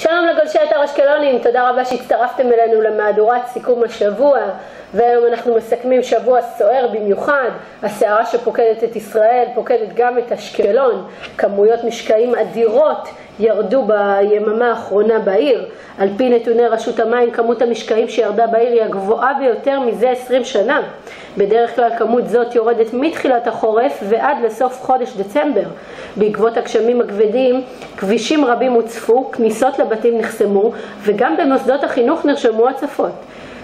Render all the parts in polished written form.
שלום לגולשי אתר אשקלונים, תודה רבה שהצטרפתם אלינו למהדורת סיכום השבוע, והיום אנחנו מסכמים שבוע סוער במיוחד. הסערה שפוקדת את ישראל פוקדת גם את אשקלון. כמויות משקעים אדירות ירדו ביממה האחרונה בעיר. על פי נתוני רשות המים, כמות המשקעים שירדה בעיר היא הגבוהה ביותר מזה 20 שנה. בדרך כלל כמות זאת יורדת מתחילת החורף ועד לסוף חודש דצמבר. בעקבות הגשמים הכבדים, כבישים רבים הוצפו, כניסות לבתים נחסמו, וגם במוסדות החינוך נרשמו הצפות.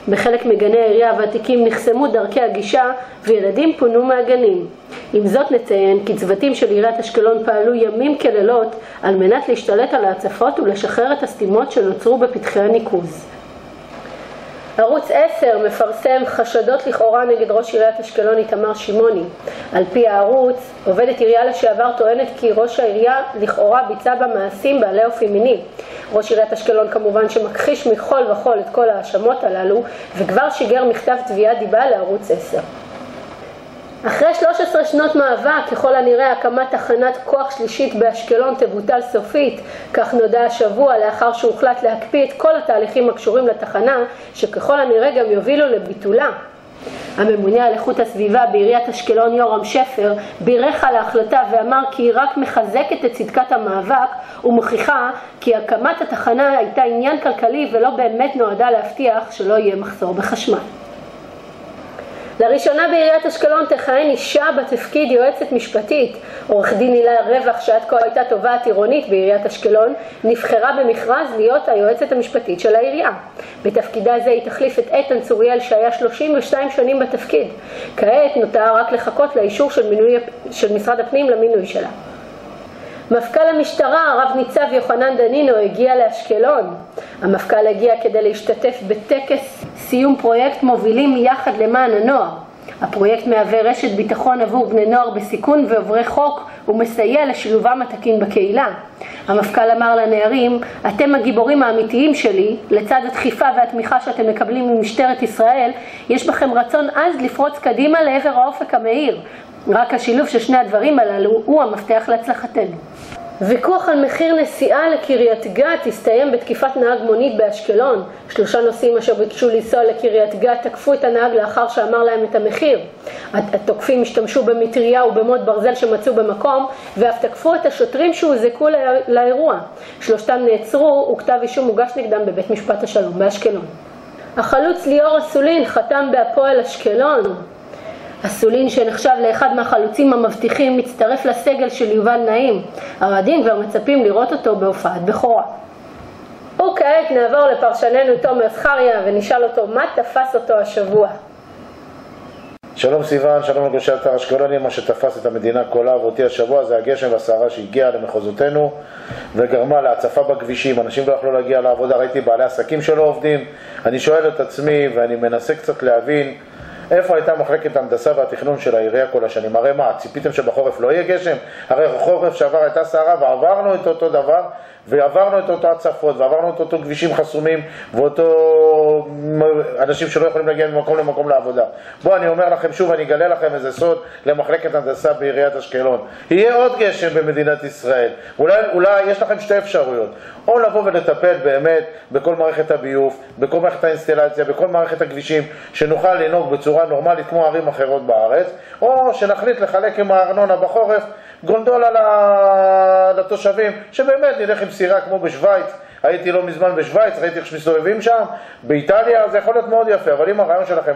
בחלק מגני העירייה הוותיקים נחסמו דרכי הגישה וילדים פונו מהגנים. עם זאת נציין כי צוותים של עיריית אשקלון פעלו ימים כלילות על מנת להשתלט על ההצפות ולשחרר את הסתימות שנוצרו בפתחי הניקוז. ערוץ 10 מפרסם חשדות לכאורה נגד ראש עיריית אשקלון איתמר שמעוני. על פי הערוץ, עובדת עירייה לשעבר טוענת כי ראש העירייה לכאורה ביצע במעשים בעלי אופי מיני. ראש עיריית אשקלון כמובן שמכחיש מכל וכל את כל האשמות הללו, וכבר שיגר מכתב תביעת דיבה לערוץ 10. אחרי 13 שנות מאבק, ככל הנראה הקמת תחנת כוח שלישית באשקלון תבוטל סופית, כך נודע השבוע לאחר שהוחלט להקפיא את כל התהליכים הקשורים לתחנה, שככל הנראה גם יובילו לביטולה. הממונה על איכות הסביבה בעיריית אשקלון יורם שפר בירך על ההחלטה ואמר כי היא רק מחזקת את צדקת המאבק ומוכיחה כי הקמת התחנה הייתה עניין כלכלי ולא באמת נועדה להבטיח שלא יהיה מחסור בחשמל. לראשונה בעיריית אשקלון תכהן אישה בתפקיד יועצת משפטית. עורך דין הילה רווח, שעד כה הייתה תובעת עירונית בעיריית אשקלון, נבחרה במכרז להיות היועצת המשפטית של העירייה. בתפקידה זה היא תחליף את איתן צוריאל שהיה 32 שנים בתפקיד. כעת נותר רק לחכות לאישור של משרד הפנים למינוי שלה. מפכ"ל המשטרה, הרב ניצב יוחנן דנינו, הגיע לאשקלון. המפכ"ל הגיע כדי להשתתף בטקס סיום פרויקט מובילים יחד למען הנוער. הפרויקט מהווה רשת ביטחון עבור בני נוער בסיכון ועוברי חוק ומסייע לשילובם התקין בקהילה. המפכ"ל אמר לנערים, אתם הגיבורים האמיתיים שלי, לצד הדחיפה והתמיכה שאתם מקבלים ממשטרת ישראל, יש בכם רצון עז לפרוץ קדימה לעבר האופק המאיר. רק השילוב של שני הדברים הללו הוא המפתח להצלחתנו. ויכוח על מחיר נסיעה לקריית גת הסתיים בתקיפת נהג מונית באשקלון. 3 נוסעים אשר ביקשו לנסוע לקריית גת תקפו את הנהג לאחר שאמר להם את המחיר. התוקפים השתמשו במטריה ובמוט ברזל שמצאו במקום, ואף תקפו את השוטרים שהוזעקו לאירוע. 3 נעצרו וכתב אישום הוגש נגדם בבית משפט השלום באשקלון. החלוץ ליאור אסולין חתם בהפועל אשקלון. אסולין שנחשב לאחד מהחלוצים המבטיחים מצטרף לסגל של יובל נעים. האוהדים כבר מצפים לראות אותו בהופעת בכורה. וכעת נעבור לפרשננו תומר זכריה ונשאל אותו מה תפס אותו השבוע. שלום סיוון, שלום לגולשי אתר אשקלונים. מה שתפס את המדינה כולה ואותי השבוע זה הגשם והסערה שהגיעה למחוזותינו וגרמה להצפה בכבישים. אנשים לא יכלו להגיע לעבודה, ראיתי בעלי עסקים שלא עובדים. אני שואל את עצמי ואני מנסה קצת להבין איפה הייתה מחלקת ההנדסה והתכנון של העירייה כל השנים? הרי מה, ציפיתם שבחורף לא יהיה גשם? הרי חורף שעבר הייתה סערה ועברנו את אותו דבר, ועברנו את אותו הצפות, ועברנו את אותו כבישים חסומים, ואותו אנשים שלא יכולים להגיע ממקום למקום לעבודה. בואו, אני אומר לכם שוב, אני אגלה לכם איזה סוד למחלקת הנדסה בעיריית אשקלון. יהיה עוד גשם במדינת ישראל. אולי יש לכם 2 אפשרויות. או לבוא ולטפל באמת בכל מערכת הביוב, בכל מערכת האינסטלציה, בכל מערכת הכבישים, שנוכל לנהוג בצורה נורמלית כמו ערים אחרות בארץ, או שנחליט לחלק עם הארנונה בחורף גונדולה לתושבים, שבאמת נלך עם סירה כמו בשוויץ. הייתי לא מזמן בשוויץ, ראיתי איך שמסתובבים שם. באיטליה זה יכול להיות מאוד יפה, אבל אם הרעיון שלכם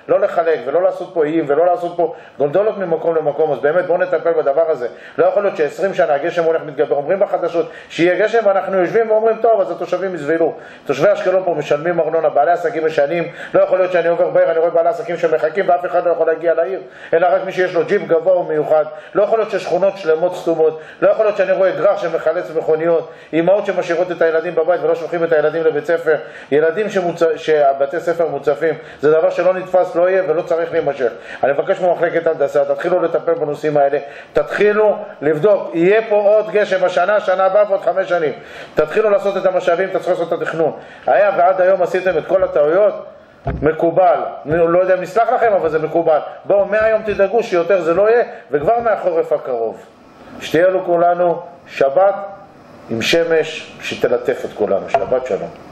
לא לחלק ולא לעשות פה איים ולא לעשות פה גונדולות ממקום למקום, אז באמת בואו נטפל בדבר הזה. לא יכול להיות ש20 שנה הגשם הולך מתגבר, אומרים בחדשות שיהיה גשם ואנחנו יושבים ואומרים טוב, אז התושבים יסבלו. תושבי אשקלון פה משלמים ארנונה, בעלי עסקים משנים. לא יכול להיות שאני עובר בעיר, אני רואה בעלי עסקים שמחכים ואף אחד לא יכול להגיע לעיר, אלא רק מי שיש לו ג'יפ גבוה ומיוחד. לא יכול להיות ששכונות שלמות סתומות. לא יכול להיות שאני רואה גרר שמחלץ מכוניות, אימהות שמשאירות את הילדים בבית ולא שולחים את הילדים לבית ספר, ילדים שהבתי ספר מוצפים. זה דבר שלא נתפס, לא יהיה ולא צריך להימשך. אני מבקש ממחלקת הנדסה, תתחילו לטפל בנושאים האלה, תתחילו לבדוק, יהיה פה עוד גשם השנה, שנה הבאה ועוד 5 שנים. תתחילו לעשות את המשאבים, תתחילו לעשות את התכנון. היה ועד היום עשיתם את כל הטעויות, מקובל. לא יודע אם נסלח לכם, אבל זה מקובל. בואו, מהיום תדאגו שיותר זה לא יהיה, וכבר מהחורף הקרוב. שתהיה לו כולנו שבת עם שמש שתלטף את כולנו. שבת שלום.